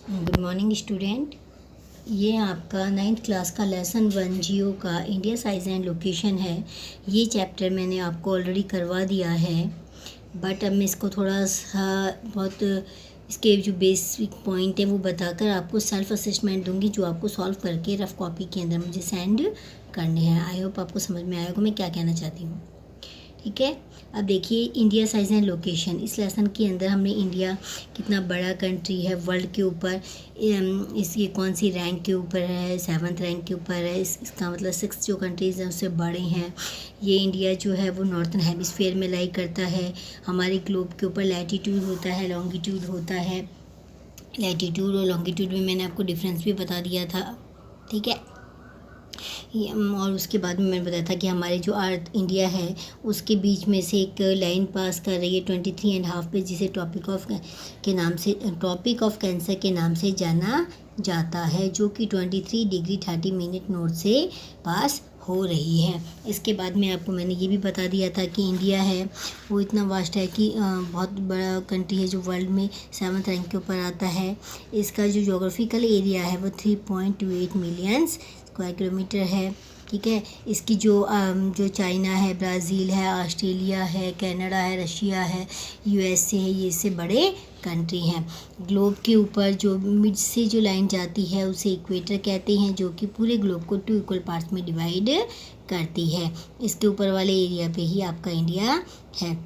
Good morning student. ये आपका 9th class का लेसन 1 जियो का इंडिया साइज़ एंड लोकेशन है। ये चैप्टर मैंने आपको ऑलरेडी करवा दिया है, बट अब मैं इसको थोड़ा सा बहुत इसके जो बेसिक पॉइंट है वो बताकर आपको सेल्फ असेसमेंट दूंगी, जो आपको सॉल्व करके रफ कॉपी के अंदर मुझे सेंड करने हैं। आई होप आपको समझ में आएगा मैं क्या कहना चाहती हूँ। ठीक है, अब देखिए इंडिया साइज़ एंड लोकेशन। इस लेसन के अंदर हमने इंडिया कितना बड़ा कंट्री है वर्ल्ड के ऊपर, इसकी कौन सी रैंक के ऊपर है, 7th रैंक के ऊपर है, इसका मतलब 6 जो कंट्रीज़ हैं उससे बड़े हैं। ये इंडिया जो है वो नॉर्थन हेमिस्फीयर में लाई करता है। हमारे ग्लोब के ऊपर लैटीट्यूड होता है, लॉन्गिट्यूड होता है। लैटीट्यूड और लॉन्गिट्यूड में मैंने आपको डिफरेंस भी बता दिया था। ठीक है, और उसके बाद में मैंने बताया था कि हमारे जो अर्थ इंडिया है उसके बीच में से एक लाइन पास कर रही है 23.5 पे, जिसे टॉपिक ऑफ कैंसर के नाम से जाना जाता है, जो कि 23 डिग्री 30 मिनट नॉर्थ से पास हो रही है। इसके बाद में आपको मैंने ये भी बता दिया था कि इंडिया है वो इतना वास्ट है कि बहुत बड़ा कंट्री है जो वर्ल्ड में 7th रैंक के ऊपर आता है। इसका जो जोग्राफिकल एरिया है वो 3.28 मिलियन स्क्वायर किलोमीटर है। ठीक है, इसकी जो चाइना है, ब्राज़ील है, ऑस्ट्रेलिया है, कनाडा है, रशिया है, यूएसए है, ये इससे बड़े कंट्री हैं। ग्लोब के ऊपर जो मिड से जो लाइन जाती है उसे इक्वेटर कहते हैं, जो कि पूरे ग्लोब को 2 इक्वल पार्ट्स में डिवाइड करती है। इसके ऊपर वाले एरिया पे ही आपका इंडिया है,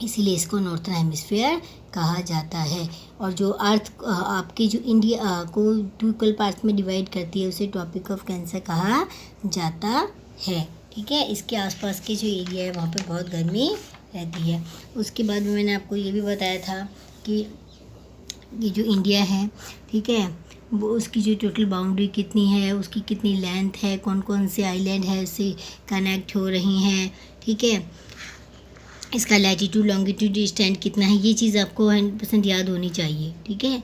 इसीलिए इसको नॉर्थन हेमिस्फीयर कहा जाता है। और जो अर्थ आपके जो इंडिया को 2 इक्वल पार्ट्स में डिवाइड करती है उसे टॉपिक ऑफ कैंसर कहा जाता है। ठीक है, इसके आसपास के जो एरिया है वहाँ पे बहुत गर्मी रहती है। उसके बाद में मैंने आपको ये भी बताया था कि ये जो इंडिया है, ठीक है, वो उसकी जो टोटल बाउंड्री कितनी है, उसकी कितनी लेंथ है, कौन कौन से आइलैंड है उससे कनेक्ट हो रही हैं। ठीक है, इसका लैटीट्यूड लॉन्गिट्यूड डिस्टेंस कितना है, ये चीज़ आपको 100% याद होनी चाहिए। ठीक है,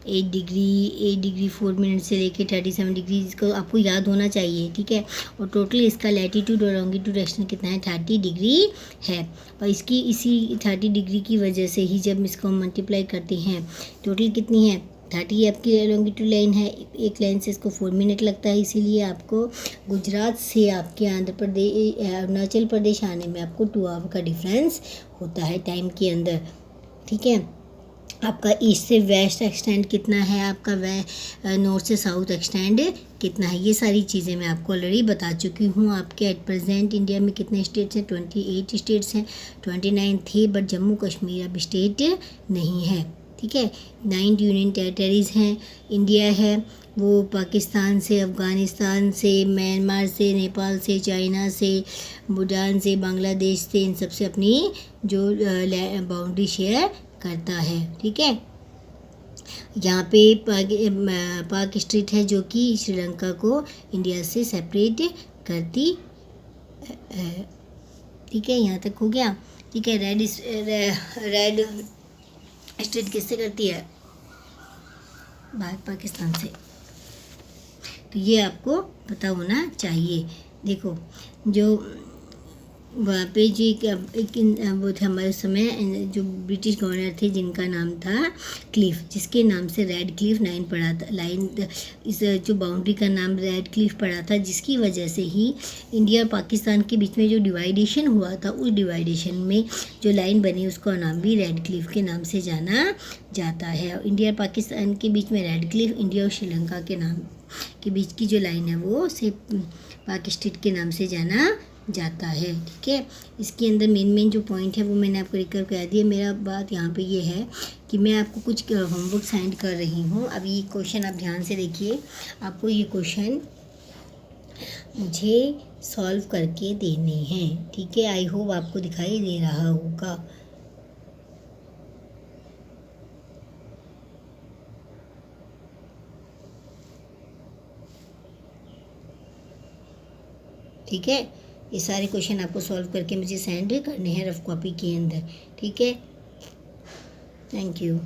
8 डिग्री 4 मिनट से लेके 37 डिग्री इसको आपको याद होना चाहिए। ठीक है, और टोटल इसका लैटीट्यूड और लॉन्गिट्यूड एक्सटेंट कितना है, 30 डिग्री है। और इसकी इसी 30 डिग्री की वजह से ही जब इसको मल्टीप्लाई करते हैं टोटल कितनी है, 30 आपकी लॉन्गिट्यूड लाइन है, एक लाइन से इसको 4 मिनट लगता है। इसीलिए आपको गुजरात से आपके आंध्र प्रदेश अरुणाचल प्रदेश आने में आपको 2 आवर का डिफरेंस होता है टाइम के अंदर। ठीक है, आपका ईस्ट से वेस्ट एक्सटेंड कितना है, आपका नॉर्थ से साउथ एक्सटेंड कितना है, ये सारी चीज़ें मैं आपको ऑलरेडी बता चुकी हूँ। आपके एट प्रेजेंट इंडिया में कितने स्टेट्स हैं, 28 स्टेट्स हैं। 29 थे बट जम्मू कश्मीर अब स्टेट नहीं है। ठीक है, 9 यूनियन टेरिटरीज़ हैं। इंडिया है वो पाकिस्तान से, अफ़गानिस्तान से, म्यांमार से, नेपाल से, चाइना से, भूटान से, बांग्लादेश से, इन सबसे अपनी जो बाउंड्री शेयर करता है। ठीक है, यहाँ पे पाक स्ट्रीट है जो कि श्रीलंका को इंडिया से सेपरेट करती है। ठीक है, यहाँ तक हो गया। ठीक है, रेड स्टेट किससे करती है, भारत पाकिस्तान से। तो ये आपको पता होना चाहिए। देखो जो वहाँ पे जो एक वो थे हमारे समय जो ब्रिटिश गवर्नर थे जिनका नाम था क्लिफ, जिसके नाम से रेड क्लिफ लाइन पड़ा था, लाइन इस जो बाउंड्री का नाम रेड क्लिफ पड़ा था, जिसकी वजह से ही इंडिया और पाकिस्तान के बीच में जो डिवाइडेशन हुआ था उस डिवाइडेशन में जो लाइन बनी उसका नाम भी रेड क्लिफ के नाम से जाना जाता है। और इंडिया और पाकिस्तान के बीच में रेड क्लिफ, इंडिया और श्रीलंका के नाम के बीच की जो लाइन है वो से पाक स्ट्रीट के नाम से जाना जाता है। ठीक है, इसके अंदर मेन जो पॉइंट है वो मैंने आपको रिकवर करा दिया। मेरा बात यहाँ पे ये है कि मैं आपको कुछ होमवर्क सेंड कर रही हूँ। अभी ये क्वेश्चन आप ध्यान से देखिए, आपको ये क्वेश्चन मुझे सॉल्व करके देने हैं। ठीक है, आई होप आपको दिखाई दे रहा होगा। ठीक है, ये सारे क्वेश्चन आपको सॉल्व करके मुझे सेंड करने हैं रफ कॉपी के अंदर। ठीक है, थैंक यू।